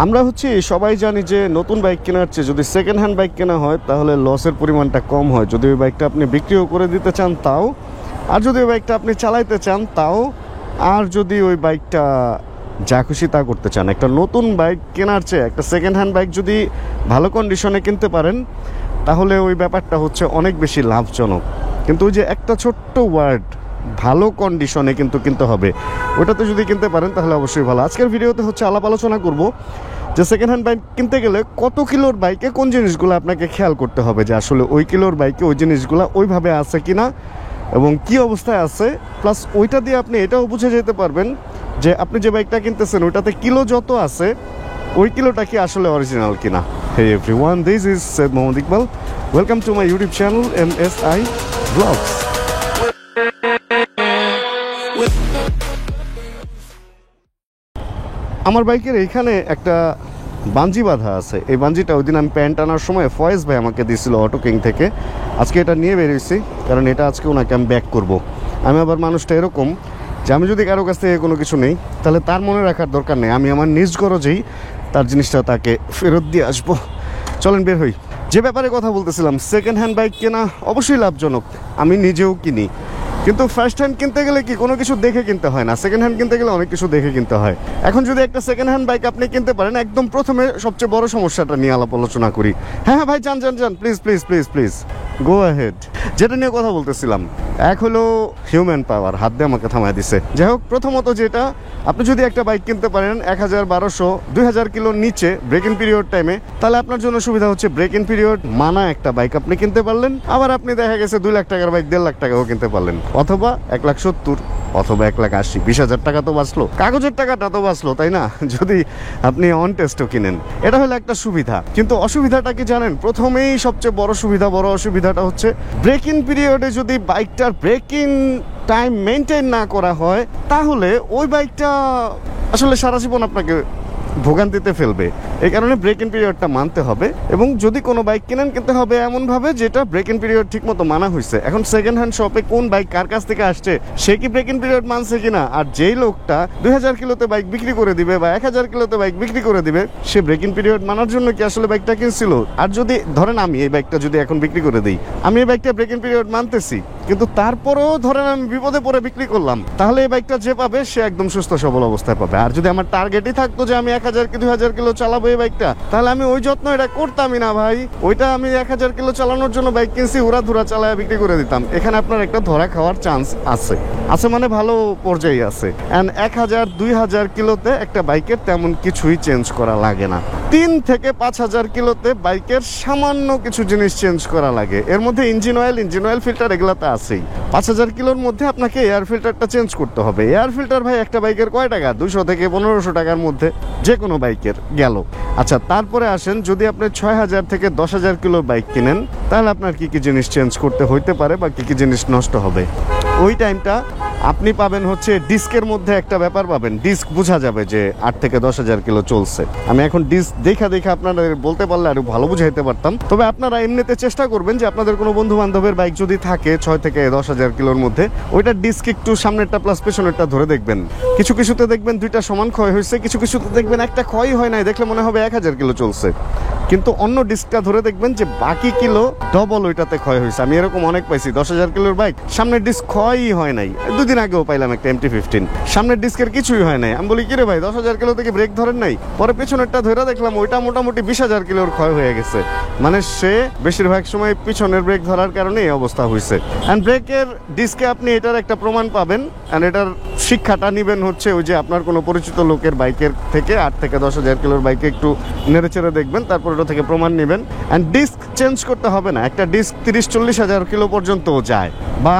আমরা সবাই জানি যে নতুন বাইক কেনার চেয়ে যদি সেকেন্ড হ্যান্ড বাইক কেনা হয় তাহলে লসের পরিমাণটা কম হয়। যদি ওই বাইকটা আপনি বিক্রিও করে দিতে চান তাও, আর যদি ওই বাইকটা আপনি চালাইতে চান তাও, আর যদি ওই বাইকটা যা খুশি তা করতে চান। একটা নতুন বাইক কেনার চেয়ে একটা সেকেন্ড হ্যান্ড বাইক যদি ভালো কন্ডিশনে কিনতে পারেন তাহলে ওই ব্যাপারটা অনেক বেশি লাভজনক। কিন্তু ওই যে একটা ছোট্ট ওয়ার্ড, ভালো কন্ডিশনে কিন্তু কিনতে হবে, ওটাতে যদি কিনতে পারেন তাহলে অবশ্যই ভালো। আজকের ভিডিওতে আলাপ আলোচনা করব যে সেকেন্ড হ্যান্ড বাইক কিনতে গেলে কত কিলোর বাইকে কোন জিনিসগুলো আপনাকে খেয়াল করতে হবে, যে আসলে ওই কিলোর বাইকে ওই জিনিসগুলো ওইভাবে আছে কিনা এবং কি অবস্থায় আছে। প্লাস ওইটা দিয়ে আপনি এটাও বুঝে যেতে পারবেন যে আপনি যে বাইকটা কিনতেছেন ওইটাতে কিলো যত আছে ওই কিলোটা কি আসলে অরিজিনাল কিনা। Hey everyone, this is Said Mohammad Iqbal. Welcome to my YouTube channel MSI Vlogs. আমার বাইকের এইখানে একটা বাঞ্জি বাঁধা আছে। এই বাঞ্জিটা ওই দিন আমি প্যান্ট আনার সময় ফয়েজ ভাই আমাকে দিয়েছিল অটো কিং থেকে। আজকে এটা নিয়ে বেরিয়েছি কারণ এটা আজকে ওনাকে আমি ব্যাক করবো। আমি আবার মানুষটা এরকম যে আমি যদি কারো কাছ থেকে কোনো কিছু নেই তাহলে তার মনে রাখার দরকার নেই, আমি আমার নিজ খরচেই তার জিনিসটা তাকে ফেরত দিয়ে আসবো। চলেন বের হই। যে ব্যাপারে কথা বলতেছিলাম, সেকেন্ড হ্যান্ড বাইক কেনা অবশ্যই লাভজনক, আমি নিজেও কিনি। কিন্তু ফার্স্ট হ্যান্ড কিনতে গেলে কি কোনো কিছু দেখে কিনতে হয় না, সেকেন্ড হ্যান্ড কিনতে গেলে অনেক কিছু দেখে কিনতে হয়। এখন যদি একটা সেকেন্ড হ্যান্ড বাইক আপনি কিনতে পারেন, একদম প্রথমে সবচেয়ে বড় সমস্যাটা নিয়ে আলাপ আলোচনা করি। হ্যাঁ ভাই, যান যান যান, please please please please go ahead. যেটা নিয়ে কথা বলতেছিলাম, এক হলো হিউম্যান পাওয়ার, হাত দিয়ে আমাকে থামায় দিছে। যাই হোক, প্রথমত যেটা, আপনি যদি একটা বাইক কিনতে পারেন 1000, 1200, 2000 কিলোর নিচে ব্রেক ইন পিরিয়ড টাইমে, তাহলে আপনার জন্য সুবিধা ব্রেক ইন পিরিয়ড মানা একটা বাইক আপনি কিনতে পারলেন। আবার আপনি দেখা গেছে 2 লাখ টাকার বাইক 1.5 লাখ টাকাও কিনতে পারলেন, অথবা 1,70,000 অথবা 1,80,000, 20,000 টাকা তো বাঁচলো, কাগজের টাকাটা তো বাঁচলো, তাই না? যদি আপনি অন টেস্টও কিনেন, এটা হলো একটা সুবিধা। কিন্তু অসুবিধাটা কি জানেন? প্রথমেই সবচেয়ে বড় সুবিধা, বড় অসুবিধাটা ব্রেক ইন পিরিয়ডে যদি বাইকটার ব্রেক ইন টাইম মেনটেন না করা হয় তাহলে ওই বাইকটা আসলে সারা জীবন আপনাকে ভোগান্তিতে ফেলবে। এই কারণে ব্রেক ইন পিরিয়ডটা মানতে হবে, এবং যদি কোনো বাইক কিনেন কিনতে হবে এমনভাবে যেটা ব্রেক ইন পিরিয়ড ঠিক মতো মানা হয়েছে। এখন সেকেন্ড হ্যান্ড শপে কোন বাইক কার কাছ থেকে আসছে, সে কি ব্রেক ইন পিরিয়ড মানছে কিনা, আর যেই লোকটা 2000 কিলোতে বাইক বিক্রি করে দিবে বা 1000 কিলোতে বাইক বিক্রি করে দিবে, সে ব্রেক ইন পিরিয়ড মানার জন্য কি আসলে বাইকটা কিনছিল? আর যদি ধরেন আমি এই বাইকটা যদি এখন বিক্রি করে দিই, আমি এই বাইকটা ব্রেক ইন পিরিয়ড মানতেছি, কিন্তু তারপরেও ধরেন আমি বিপদে পড়ে বিক্রি করলাম, তাহলে এই বাইকটা যে পাবে সে একদম সুস্থ সবল অবস্থায় পাবে। আর যদি আমার টার্গেটই থাকতো যে আমি 1000 কি 2000 কিলো চালাবো এই বাইকটা, তাহলে আমি ওই যত্ন এটা করতামই না ভাই। ওইটা আমি 1000 কিলো চালানোর জন্য বাইক কিনছি, উড়াধুরা চালায় বিক্রি করে দিতাম। এখানে আপনার একটা ধরা খাওয়ার চান্স আছে, মানে ভালো পর্যায়ে আছে। এন্ড 1000, 2000 কিলোতে একটা বাইকের তেমন কিছুই চেঞ্জ করা লাগে না। 3 থেকে 5000 কিলোতে বাইকের সামান্য কিছু জিনিস চেঞ্জ করা লাগে। এর মধ্যে ইঞ্জিন অয়েল ফিল্টার এগুলো তো আছেই। 5000 কিলোর মধ্যে আপনাকে এয়ার ফিল্টারটা চেঞ্জ করতে হবে। এয়ার ফিল্টার ভাই একটা বাইকের কয় টাকা? 200 থেকে 1500 টাকার মধ্যে যে কোনো বাইকের গেল। আচ্ছা, তারপরে আসেন, যদি আপনি 6000 থেকে 10000 কিলোর বাইক কিনেন তাহলে আপনার কি কি জিনিস চেঞ্জ করতে হইতে পারে বা কি কি জিনিস নষ্ট হবে। ওই টাইমটা আপনি পাবেন ডিস্কের মধ্যে একটা ব্যাপার পাবেন, ডিস্ক বোঝা যাবে যে 8 থেকে 10,000 কিলো চলছে। আমি এখন ডিস্ক দেখা আপনারা বলতে পারলে আরো ভালো বুঝাইতে পারতাম। তবে আপনারা এমনিতে চেষ্টা করবেন যে আপনাদের কোনো বন্ধু বান্ধবের বাইক যদি থাকে 6 থেকে 10,000 কিলোর মধ্যে, ওইটার ডিস্ক একটু সামনেরটা প্লাস পেছনেরটা ধরে দেখবেন। কিছু কিছুতে দেখবেন 2টা সমান ক্ষয় হয়েছে, কিছু কিছুতে দেখবেন একটা ক্ষয় হয় নাই, দেখলে মনে হবে 1000 কিলো চলছে। কিন্তু অন্য ডিস্কটা ধরে দেখবেন যে বাকি কিলো ডবল ওইটাতে ক্ষয় হয়েছে। আমি এরকম অনেক পাইছি, 10,000 কিলোর বাইক সামনের ডিস্ক ক্ষয়ই হয় নাই। 2 দিন আগেও পাইলাম একটা MT-15, সামনের ডিস্কের কিছুই হয় নাই। আমি বলি, কিরে ভাই, 10,000 কিলো থেকে ব্রেক ধরেন নাই? পরে পেছনেরটা ধরে দেখলাম ওইটা মোটামুটি 20,000 কিলোর ক্ষয় হয়ে গেছে। মানে সে বেশিরভাগ সময় পিছনের ব্রেক ধরার কারণে এই অবস্থা হয়েছে। অ্যান্ড ব্রেকের ডিস্কে আপনি এটার একটা প্রমাণ পাবেন, অ্যান্ড এটার শিক্ষাটা নিবেন ওই যে আপনার কোনো পরিচিত লোকের বাইকের থেকে 8 থেকে 10,000 কিলোর বাইকে একটু নেড়ে চেড়ে দেখবেন, তারপর ওটা থেকে প্রমাণ নেবেন। অ্যান্ড ডিস্ক চেঞ্জ করতে হবে না। একটা ডিস্ক 30-40 হাজার কিলো পর্যন্ত যায়, বা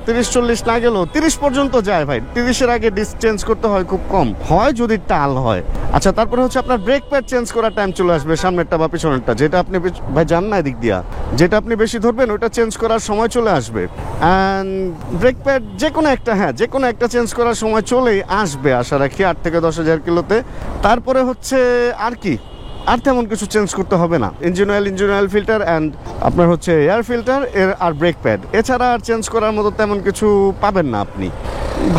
30-40 না গেলেও 30 পর্যন্ত যায় ভাই। 30-এর আগে ডিস্ক চেঞ্জ করতে হয় খুব কম, হয় যদি টাল হয়। আচ্ছা, তারপরে আপনার ব্রেক প্যাড চেঞ্জ করার টাইম চলে আসবে, সামনেরটা বা পিছনেরটা, যেটা আপনি ভাই জান না এদিক দিয়া, যেটা আপনি বেশি ধরবেন ওটা চেঞ্জ করার সময় চলে আসবে। অ্যান্ড ব্রেক প্যাড যে কোনো একটা চেঞ্জ করার সময় চলেই আসবে আশা রাখি 8 থেকে 10,000 কিলোতে। তারপরে আর তেমন কিছু চেঞ্জ করতে হবে না। ইঞ্জিন অয়েল ফিল্টার অ্যান্ড আপনার এয়ার ফিল্টার আর ব্রেক প্যাড, এছাড়া আর চেঞ্জ করার মতো তেমন কিছু পাবেন না আপনি।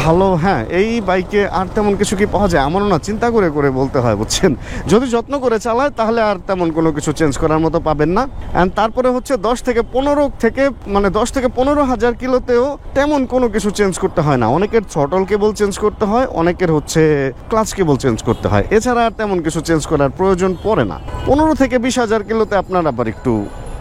ভালো। হ্যাঁ, এই বাইকে আর তেমন কিছু কি পাওয়া যায় আমারও না, চিন্তা করে করে বলতে হয় বুঝছেন। যদি যত্ন করে চালায় তাহলে আর তেমন কোনো কিছু চেঞ্জ করার মতো পাবেন না। অ্যান্ড তারপরে হচ্ছে 10 থেকে 15,000 কিলোতেও তেমন কোনো কিছু চেঞ্জ করতে হয় না। অনেকের থ্রটল কেবল চেঞ্জ করতে হয়, অনেকের হচ্ছে ক্লাচ কেবল চেঞ্জ করতে হয়, এছাড়া আর তেমন কিছু চেঞ্জ করার প্রয়োজন পড়ে না। 15 থেকে 20,000 কিলোতে আপনার আবার একটু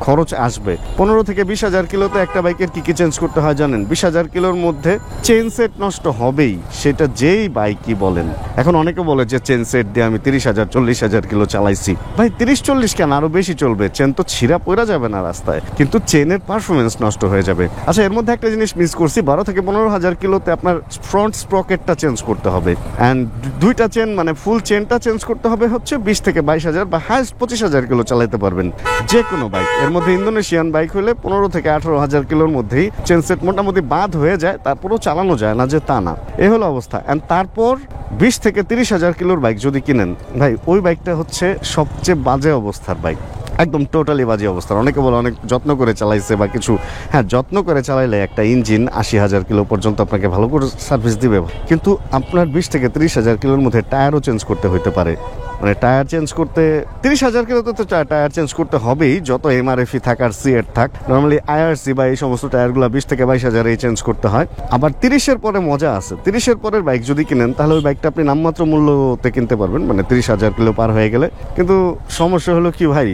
খরচ আসবে। 15 থেকে 20,000 কিলোতে একটা বাইকের কি কি চেঞ্জ করতে হয় জানেন? 20,000 কিলোর মধ্যে চেন সেট নষ্ট হবেই, সেটা যেই বাইকই বলেন। এখন অনেকে বলে যে চেন সেট দিয়ে আমি 30,000 40,000 কিলো চালাইছি। ভাই 30-40 কেন, আরো বেশি চলবে। চেন তো ছিঁড়া পড়া যাবে না রাস্তায়, কিন্তু চেনের পারফরমেন্স নষ্ট হয়ে যাবে। আচ্ছা, এর মধ্যে একটা জিনিস মিস করছি, 12 থেকে 15,000 কিলোতে আপনার ফ্রন্ট স্প্রকেটটা চেঞ্জ করতে হবে। অ্যান্ড দুইটা চেন মানে ফুল চেনটা চেঞ্জ করতে হবে হচ্ছে 20 থেকে 22,000 বা হাইস্ট 25,000 কিলো চালাতে পারবেন যে কোনো বাইক। এর মধ্যে ইন্দোনেশিয়ান বাইক হলে 15 থেকে 18,000 কিলোর মধ্যেই চেন সেট মোটামুটি বাদ হয়ে যায়, তারপরেও চালানো যায় না যে তা না, এ হলো অবস্থা। অ্যান্ড তারপর 20 থেকে 30,000 কিলোর বাইক যদি কিনেন, ভাই ওই বাইকটা হচ্ছে সবচেয়ে বাজে অবস্থার বাইক, একদম টোটালি বাজে অবস্থার। অনেকে বলে অনেক যত্ন করে চালাইছে বা কিছু। হ্যাঁ, যত্ন করে চালাইলে একটা ইঞ্জিন 80,000 কিলো পর্যন্ত আপনাকে ভালো করে সার্ভিস দিবে, কিন্তু আপনার 20 থেকে 30,000 কিলোর মধ্যে টায়ারও চেঞ্জ করতে হইতে পারে। মানে টায়ার চেঞ্জ করতে 30,000 কিলোতে তো টায়ার চেঞ্জ করতে হবেই, যত এমআরএফই থাক আর সিএড থাক। নর্মালি আইআরসি বা এই সমস্ত টায়ারগুলো 20 থেকে 22,000 চেঞ্জ করতে হয়। আবার 30-এর পরে মজা আছে, 30-এর পরের বাইক যদি কিনেন তাহলে ওই বাইকটা আপনি নামমাত্র মূল্যতে কিনতে পারবেন, মানে 30,000 কিলো পার হয়ে গেলে। কিন্তু সমস্যা হলো কি ভাই,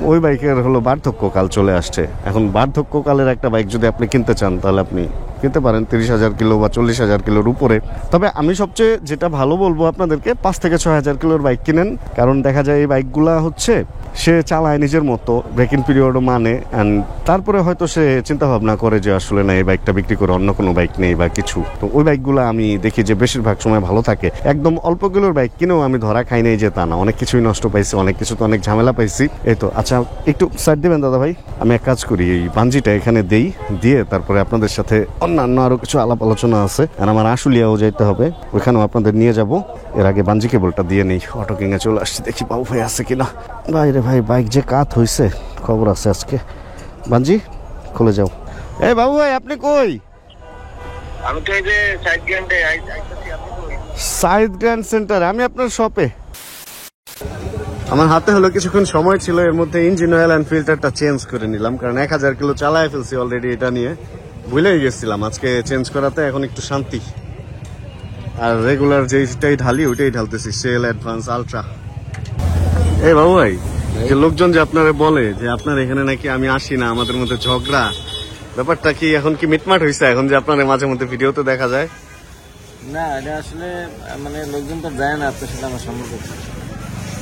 ওই বাইকের হলো বার্ধক্যকাল চলে আসছে। এখন বার্ধক্যকালের একটা বাইক যদি আপনি কিনতে চান তাহলে আপনি কিনতে পারেন 30,000 কিলো বা 40,000 কিলোর উপরে। তবে আমি সবচেয়ে যেটা ভালো বলবো আপনাদেরকে, 5 থেকে 6,000 কিলোর বাইক কিনেন, কারণ দেখা যায় এই বাইকগুলা হচ্ছে সে চালায় নিজের মতো, ব্রেকিং পিরিয়ডও মানে। অ্যান্ড তারপরে হয়তো সে চিন্তা ভাবনা করে যে আসলে না, এই বাইকটা বিক্রি করে অন্য কোনো বাইক নেই বা কিছু। তো ওই বাইকগুলো আমি দেখি যে বেশিরভাগ সময় ভালো থাকে। একদম অল্প কিলোর বাইক কিনেও আমি ধরা খাই নাই যে তা না, অনেক কিছুই নষ্ট পাইছি, অনেক কিছু তো অনেক ঝামেলা পাইছি। এই তো। আচ্ছা, একটু সাইড দেবেন দাদা ভাই, আমি এক কাজ করি, এই বাঞ্জিটা এখানে দিয়ে তারপরে আপনাদের সাথে অন্যান্য আরো কিছু আলাপ আলোচনা আছে, আর আমার আশুলিয়াও যাইতে হবে, ওইখানেও আপনাদের নিয়ে যাব। এর আগে বাঞ্জি কেবলটা দিয়ে নেই। অটো কিংয়ে চলে আসছি, দেখি বাবু ভাই আছে কিনা। বাইরে ভাই বাইক যে কাত হইছে, খবর আছে আজকে। বাঞ্জি খুলে যাও। এই বাবু ভাই আপনি কই? আমি তো এই যে সাইড গ্র্যান্ড সেন্টার, আমি আপনার শপে। আমার হাতে হলো কিছুক্ষণ সময় ছিল, এর মধ্যে ইঞ্জিন অয়েল অ্যান্ড ফিল্টারটা চেঞ্জ করে নিলাম, কারণ 1000 কিলো চালায় ফেলছি অলরেডি। এটা নিয়ে ভুলেই গেছিলাম, আজকে চেঞ্জ করাতে এখন একটু শান্তি। আর রেগুলার যেটাই ঢালি ওইটাই ঢালতেছি, সেল, অ্যাডভান্স, আলট্রা। এই বাবু ভাই, যে লোকজন যে আপনারা বলে যে আপনার এখানে নাকি আমি আসি না, আমাদের মধ্যে ঝগড়া, ব্যাপারটা কি এখন কি মিটমাট হয়েছে এখন যে আপনার মাঝে মধ্যে ভিডিওতে দেখা যায়? না, এটা আসলে মানে লোকজন তো যায় না আপনার সাথে আমার সম্পর্ক।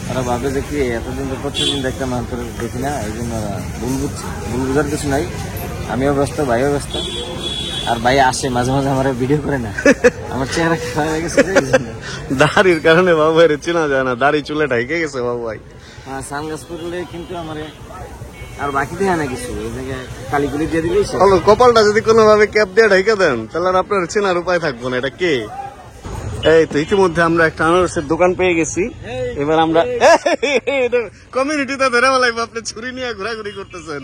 ওরা ভাবে যে কি এতদিন তো প্রতিদিন দেখতাম, অন্তর দেখি না, এই জন্য ওরা ভুল বুঝছে। ভুল বুঝার কিছু নাই, আমিও ব্যস্ত, ভাইও ব্যস্ত। আর ভাই আসে মাঝে মাঝে আমার ভিডিও করে না, আমার চেহারা খারাপ হয়ে গেছে। দাড়ির কারণে বাবু ভাই চেনা যায় না, দাড়ি চুলে ঢাইকে গেছে বাবু ভাই। হ্যাঁ, সানগ্লাস পরলে কিন্তু আমার আর বাকি দেয় না কিছু, এই জায়গায় কালিগুলি দিয়ে দিলেই কপালটা যদি কোনোভাবে ক্যাপ দিয়ে ঢাইকে দেন তাহলে আর আপনার চেনার উপায় থাকবো না। এটা কে? এই তো ইতিমধ্যে আমরা একটা আনারসের দোকান পেয়ে গেছি। এবার আমরা কমিউনিটিতে ধরে বলাইবো আপনি ছুরি নিয়ে ঘোরাঘুরি করতেছেন।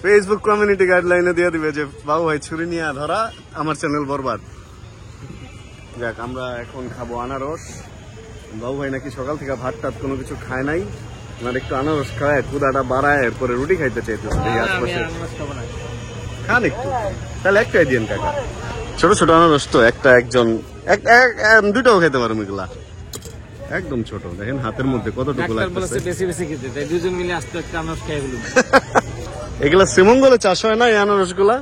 ফেসবুক কমিউনিটি গাইডলাইনে দিয়ে দিবে যে বাবু ভাই ছুরি নিয়ে ধরা, আমার চ্যানেল বরবাদ। যাক, আমরা এখন খাবো আনারস। বাবু ভাই নাকি সকাল থেকে ভাত টাত কোনো কিছু খায় নাই, আপনার একটু আনারস খায় ক্ষুদাটা বাড়ায়, এরপরে রুটি খাইতে চাইতেছে। খান একটু, তাহলে একটাই দিন কাকা। ছোট ছোট আনারস তো, একজন দুটাও খেতে পারো এগুলা, একদম ছোট। দেখেন হাতের মধ্যে কতটুকু লাগছে। বেশি বেশি খেতে তাই দুজন মিলে আস্তে একটা আনারস খেয়ে ফেলুন। এগুলা শ্রীমঙ্গলে চাষ হয় না এই আনারস গুলা?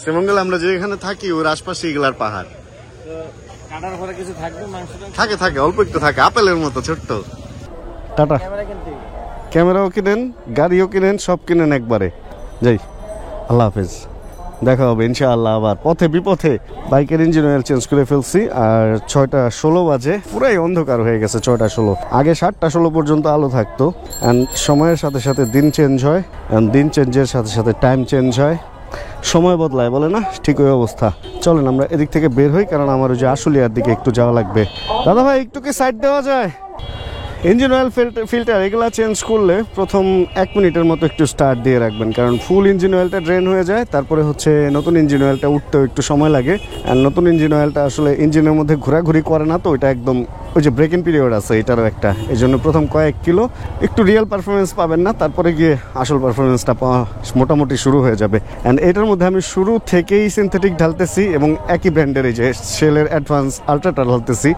শ্রীমঙ্গলে আমরা যেখানে থাকি ওর আশপাশে এগুলার পাহাড়। কাটার পরে কিছু থাকবে, মাংসটা থাকে থাকে অল্প একটু থাকে, আপেলের মতো ছোট্ট। টাটা। ক্যামেরাও কিনেন, গাড়িও কিনেন, সব কিনেন একবারে। যাই, আল্লাহ হাফেজ, দেখা হবে ইনশাআল্লাহ আবার পথে বিপথে। বাইকের ইঞ্জিন অয়েল চেঞ্জ করে ফেলছি, আর 6:16 বাজে, পুরাই অন্ধকার হয়ে গেছে। 6:16, আগে 7:16 পর্যন্ত আলো থাকতো। অ্যান্ড সময়ের সাথে সাথে দিন চেঞ্জ হয়, অ্যান্ড দিন চেঞ্জের সাথে সাথে টাইম চেঞ্জ হয়, সময় বদলায় বলে না, ঠিক ওই অবস্থা। চলেন আমরা এদিক থেকে বের হই, কারণ আমার ওই যে আশুলিয়ার দিকে একটু যাওয়া লাগবে। দাদা ভাই একটু কি সাইড দেওয়া যায়? ইঞ্জিন অয়েল ফিল্টার এগুলো চেঞ্জ করলে প্রথম 1 মিনিটের মতো একটু স্টার্ট দিয়ে রাখবেন, কারণ ফুল ইঞ্জিন অয়েলটা ড্রেন হয়ে যায়, তারপরে হচ্ছে নতুন ইঞ্জিন অয়েলটা উঠতেও একটু সময় লাগে। আর নতুন ইঞ্জিন অয়েলটা আসলে ইঞ্জিনের মধ্যে ঘোরাঘুরি করে না, তো ওইটা একদম ওই যে ব্রেক ইন পিরিয়ড আছে এটারও একটা, এই জন্য প্রথম কয়েক কিলো একটু রিয়েল পারফরমেন্স পাবেন না, তারপরে গিয়ে আসল পারফরমেন্সটা পাওয়া মোটামুটি শুরু হয়ে যাবে। অ্যান্ড এটার মধ্যে আমি শুরু থেকেই সিনথেটিক ঢালতেছি এবং একই ব্র্যান্ডের এই যে শেলের অ্যাডভান্স আলট্রাটা ঢালতেছি।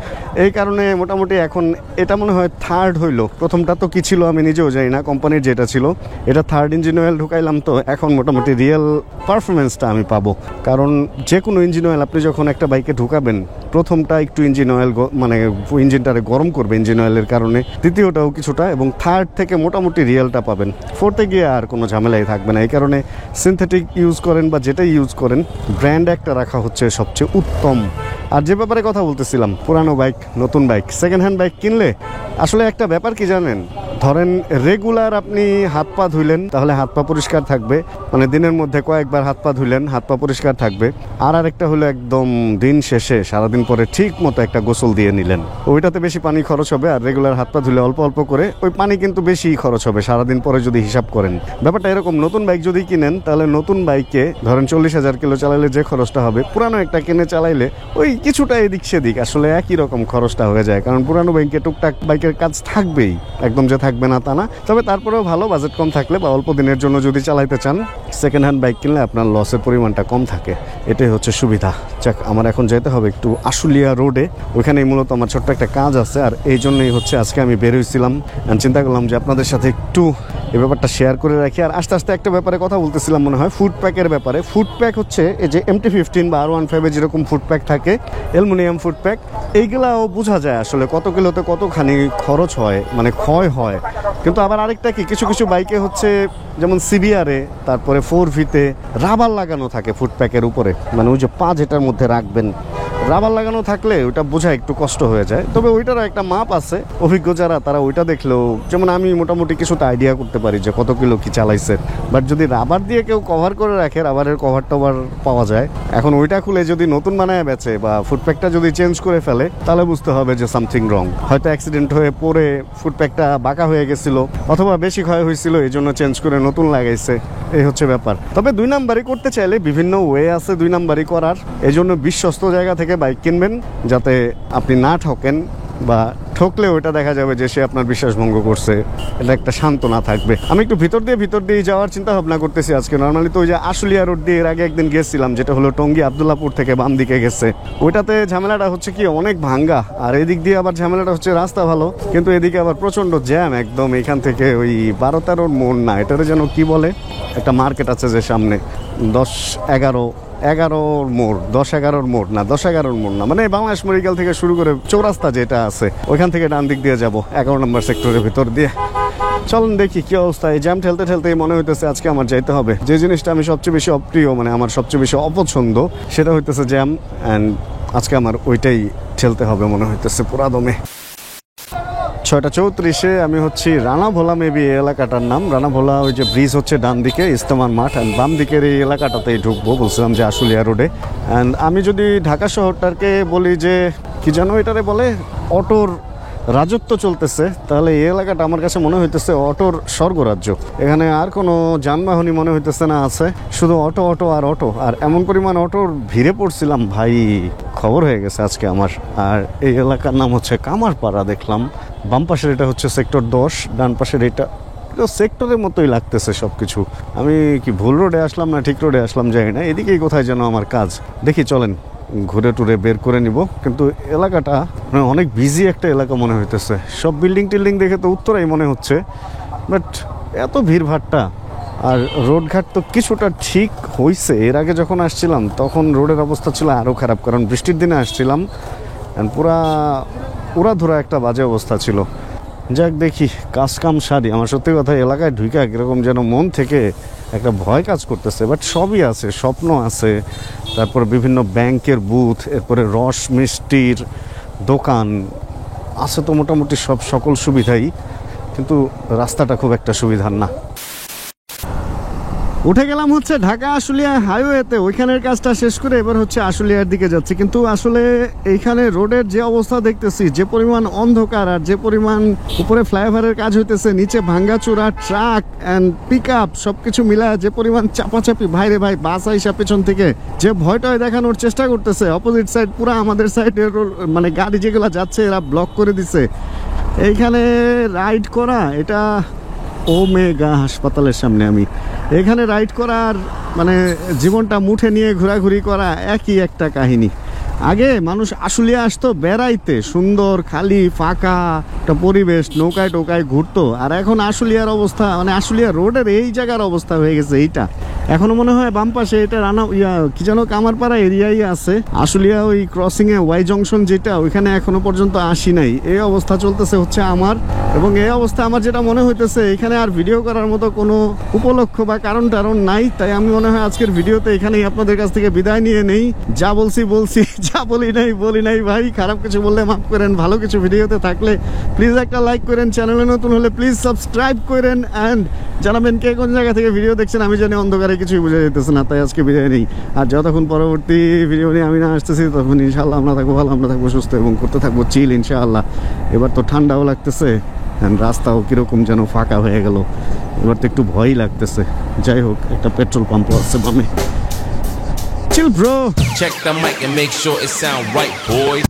এই কারণে মোটামুটি এখন এটা মনে হয় থার্ড হইলো, প্রথমটা তো কি ছিল আমি নিজেও জানি না, কোম্পানির যেটা ছিল এটা থার্ড ইঞ্জিন অয়েল ঢুকাইলাম, তো এখন মোটামুটি রিয়েল পারফরমেন্সটা আমি পাবো। কারণ যে কোনো ইঞ্জিন অয়েল আপনি যখন একটা বাইকে ঢুকাবেন, প্রথমটা একটু ইঞ্জিন অয়েল মানে ইঞ্জিনটারে গরম করবে ইঞ্জিন অয়েলের কারণে, দ্বিতীয়টাও কিছুটা, এবং থার্ড থেকে মোটামুটি রিয়েলটা পাবেন, ফোর্থে গিয়ে আর কোনো ঝামেলাই থাকবে না। এই কারণে সিনথেটিক ইউজ করেন বা যেটাই ইউজ করেন, ব্র্যান্ড একটা রাখা হচ্ছে সবচেয়ে উত্তম। আর যে ব্যাপারে কথা বলতেছিলাম, পুরানো বাইক নতুন বাইক সেকেন্ড হ্যান্ড বাইক কিনলে আসলে একটা ব্যাপার কি জানেন, ধরেন রেগুলার আপনি হাত পা ধুইলেন তাহলে হাত পা পরিষ্কার থাকবে, মানে দিনের মধ্যে কয়েকবার হাত পা ধুইলেন হাত পা পরিষ্কার থাকবে। আর আরেকটা হলো একদম দিন শেষে সারাদিন পরে ঠিক মতো একটা গোসল দিয়ে নিলেন, ওইটাতে বেশি পানি খরচ হবে। আর রেগুলার হাত পা ধুলে অল্প অল্প করে ওই পানি কিন্তু বেশি খরচ হবে সারাদিন পরে যদি হিসাব করেন। ব্যাপারটা এরকম, নতুন বাইক যদি কিনেন তাহলে নতুন বাইকে ধরেন 40,000 কিলো চালাইলে যে খরচটা হবে, পুরানো একটা কিনে চালাইলে ওই কিছুটা এদিক সেদিক আসলে একই রকম খরচটা হয়ে যায়। কারণ পুরানো বাইকে টুকটাক বাইকের কাজ থাকবেই, একদম যে থাকবে না তা না, তবে তারপরেও ভালো বাজেট কম থাকলে বা অল্প দিনের জন্য যদি চালাইতে চান, সেকেন্ড হ্যান্ড বাইক কিনলে আপনার লসের পরিমাণটা কম থাকে, এটাই হচ্ছে সুবিধা। যাক, আমার এখন যেতে হবে একটু আশুলিয়া রোডে, ওইখানেই মূলত আমার ছোট্ট একটা কাজ আছে, আর এই জন্যই হচ্ছে আজকে আমি বের হয়েছিলাম। চিন্তা করলাম যে আপনাদের সাথে একটু এই ব্যাপারটা শেয়ার করে রাখি। আর আস্তে আস্তে একটা ব্যাপারে কথা বলতেছিলাম মনে হয়, ফুড প্যাকের ব্যাপারে। ফুড প্যাক হচ্ছে এই যে MT-15 বা R15 যেরকম ফুড প্যাক থাকে, অ্যালুমিনিয়াম ফুড প্যাক, এইগুলাও বোঝা যায় আসলে কত কিলোতে কতখানি খরচ হয়, মানে ক্ষয় হয়। কিন্তু আবার আরেকটা কি, কিছু কিছু বাইকে হচ্ছে যেমন CBR-এ তারপরে 4V-তে রাবার লাগানো থাকে ফুড প্যাকের উপরে, মানে ওই যে পা যেটার মধ্যে রাখবেন রাবার লাগানো থাকলে ওইটা বোঝা একটু কষ্ট হয়ে যায়। তবে ওইটারও একটা মাপ আছে, অভিজ্ঞ যারা তারা ওইটা দেখলেও, যেমন আমি মোটামুটি কিছুটা আইডিয়া করতে পারি যে কত কিলো কি চালাইছে। বাট যদি রাবার দিয়ে কেউ কভার করে রাখে, রাবারের কভার টভার পাওয়া যায়, এখন ওইটা খুলে যদি নতুন বানায় বেচে বা ফুডপ্যাকটা যদি চেঞ্জ করে ফেলে, তাহলে বুঝতে হবে যে সামথিং রং, হয়তো অ্যাক্সিডেন্ট হয়ে পড়ে ফুডপ্যাকটা বাঁকা হয়ে গেছিল, অথবা বেশি ক্ষয় হয়েছিল, এই জন্য চেঞ্জ করে নতুন লাগাইছে, এই হচ্ছে ব্যাপার। তবে 2 নাম্বারই করতে চাইলে বিভিন্ন ওয়ে আছে 2 নাম্বারই করার, এই জন্য বিশ্বস্ত জায়গা থেকে বাইক কিনবেন যাতে আপনি না ঠকেন, বা ঠকলে ওইটা দেখা যাবে যে সে আপনার বিশ্বাস ভঙ্গ করছে, এটা একটা সান্ত্বনা থাকবে। আমি একটু ভিতর দিয়ে যাওয়ার চিন্তা ভাবনা করতেছি আজকে। নর্মালি তো ওই যে আশুলিয়া রোড দিয়ে এর আগে একদিন গেছিলাম, যেটা হলো টঙ্গী আবদুল্লাপুর থেকে বাম দিকে গেছে, ওইটাতে ঝামেলাটা হচ্ছে কি অনেক ভাঙ্গা, আর এদিক দিয়ে আবার ঝামেলাটা হচ্ছে রাস্তা ভালো, কিন্তু এদিকে আবার প্রচন্ড জ্যাম একদম। এখান থেকে ওই 12-13 মোড় না, এটারে যেন কি বলে, একটা মার্কেট আছে যে সামনে 10-11 মোড়, 10-11 মোড় না, 10-11 মোড় না, মানে বাংলাদেশ মেডিকেল থেকে শুরু করে চৌরাস্তা যেটা আছে ওইখান থেকে ডান দিক দিয়ে যাব 11 নম্বর সেক্টরের ভিতর দিয়ে। চলুন দেখি কি অবস্থা। এই জ্যাম ঠেলতে ঠেলতেই মনে হইতেছে আজকে আমার যাইতে হবে। যে জিনিসটা আমি সবচেয়ে বেশি অপ্রিয়, মানে আমার সবচেয়ে বেশি অপছন্দ, সেটা হইতেছে জ্যাম, অ্যান্ড আজকে আমার ওইটাই ঠেলতে হবে মনে হইতেছে পুরা দমে। 6:34-এ আমি হচ্ছি রানাভোলা, মেবি এই এলাকাটার নাম রানাভোলা। ওই যে ব্রিজ হচ্ছে ডান দিকে, ইস্তেমার মাঠ, অ্যান্ড বাম দিকের এই এলাকাটাতেই ঢুকবো, বলছিলাম যে আশুলিয়া রোডে। অ্যান্ড আমি যদি ঢাকা শহরটাকে বলি যে কি যেন এটারে বলে, অটোর রাজত্ব চলতেছে, তাহলে এই এলাকাটা আমার কাছে মনে হইতেছে অটোর স্বর্গরাজ্য। এখানে আর কোনো যানবাহনই মনে হইতেছে না আছে, শুধু অটো অটো আর অটো। আর এমন পরিমাণ অটোর ভিড়ে পড়ছিলাম ভাই, খবর হয়ে গেছে আজকে আমার। আর এই এলাকার নাম হচ্ছে কামারপাড়া দেখলাম। বাম পাশের এটা হচ্ছে সেক্টর 10, ডান পাশের এটা সেক্টরের মতোই লাগতেছে সব কিছু। আমি কি ভুল রোডে আসলাম না ঠিক রোডে আসলাম জানি না, এদিকেই কোথায় যেন আমার কাজ। দেখি চলেন ঘুরে টুরে বের করে নিব। কিন্তু এলাকাটা মানে অনেক বিজি একটা এলাকা মনে হইতেছে, সব বিল্ডিং টিল্ডিং দেখে তো উত্তরাই মনে হচ্ছে, বাট এত ভিড়ভাট্টা। আর রোডঘাট তো কিছুটা ঠিক হয়েছে, এর আগে যখন আসছিলাম তখন রোডের অবস্থা ছিল আরও খারাপ, কারণ বৃষ্টির দিনে আসছিলাম, পুরা উড়াধুরা একটা বাজে অবস্থা ছিল। যাক দেখি কাজ কাম সারি। আমার সত্যি কথা এলাকায় ঢুকে কীরকম যেন মন থেকে একটা ভয় কাজ করতেছে, বাট সবই আছে, স্বপ্ন আছে, তারপর বিভিন্ন ব্যাংকের বুথ, এরপরে রস মিষ্টির দোকান আছে, তো মোটামুটি সকল সুবিধাই, কিন্তু রাস্তাটা খুব একটা সুবিধার না। উঠে গেলাম হচ্ছে ঢাকা আশুলিয়া হাইওয়েতে, ওইখানের কাজটা শেষ করে এবার হচ্ছে আশুলিয়ার দিকে যাচ্ছি। কিন্তু আসলে এইখানে রোডের যে অবস্থা দেখতেছি, যে পরিমাণ অন্ধকার আর যে পরিমাণ উপরে ফ্লাইওভারের কাজ হইতেছে, নিচে ভাঙ্গাচোরা ট্রাক অ্যান্ড পিক আপ সবকিছু মিলায় যে পরিমাণ চাপাচাপি, ভাইরে ভাই বাস আইসা পেছন থেকে যে ভয়টয় দেখানোর চেষ্টা করতেছে, অপোজিট সাইড পুরো আমাদের সাইডের মানে গাড়ি যেগুলো যাচ্ছে এরা ব্লক করে দিছে। এইখানে রাইড করা, এটা ওমেগা হাসপাতালের সামনে আমি, এখানে রাইড করার মানে জীবনটা মুঠে নিয়ে ঘোরাঘুরি করা একই একটা কাহিনী। আগে মানুষ আশুলিয়া আসতো বেড়াইতে, সুন্দর খালি ফাঁকা একটা পরিবেশ, নৌকায় টোকায় ঘুরতো। আর এখন আশুলিয়ার অবস্থা মানে আশুলিয়া রোডের এই জায়গার অবস্থা হয়ে গেছে এইটা। এখনো মনে হয় বাম পাশে এটা রানা কি যেন কামারপাড়া এরিয়াই আছে, আশুলিয়া ওই ক্রসিং এ ওয়াই জংশন যেটা, ওইখানে এখনো পর্যন্ত আসি নাই। এই অবস্থা চলতেছে হচ্ছে আমার, এবং এই অবস্থা আমার যেটা মনে হইতেছে এখানে আর ভিডিও করার মতো কোনো উপলক্ষ বা কারণ টারণ নাই। তাই আমি মনে হয় আজকের ভিডিওতে এখানেই আপনাদের কাছ থেকে বিদায় নিয়ে নেই। যা বলছি বলছি, যা বলি নাই ভাই। খারাপ কিছু বললে মাফ করেন, ভালো কিছু ভিডিওতে থাকলে প্লিজ একটা লাইক করেন, চ্যানেলে নতুন হলে প্লিজ সাবস্ক্রাইব করেন, অ্যান্ড জানাবেন কে কোন জায়গা থেকে ভিডিও দেখছেন। আমি জানি অন্ধকারে কিছুই বোঝা যেতেছে না, তাই আজকে বিদায় নেই। আর যতক্ষণ পরবর্তী ভিডিও নিয়ে আমি না আসতেছি তখন ইনশাআল্লাহ আমরা থাকবো ভালো, আমরা থাকবো সুস্থ এবং করতে থাকবো চিল ইনশাআল্লাহ। এবার তো ঠান্ডাও লাগতেছে, রাস্তাও কিরকম যেন ফাঁকা হয়ে গেল, এবার তো একটু ভয়ই লাগতেছে। যাই হোক, একটা পেট্রোল পাম্পও আছে বামে। Chill bro. Check the mic and make sure it sound right, boys.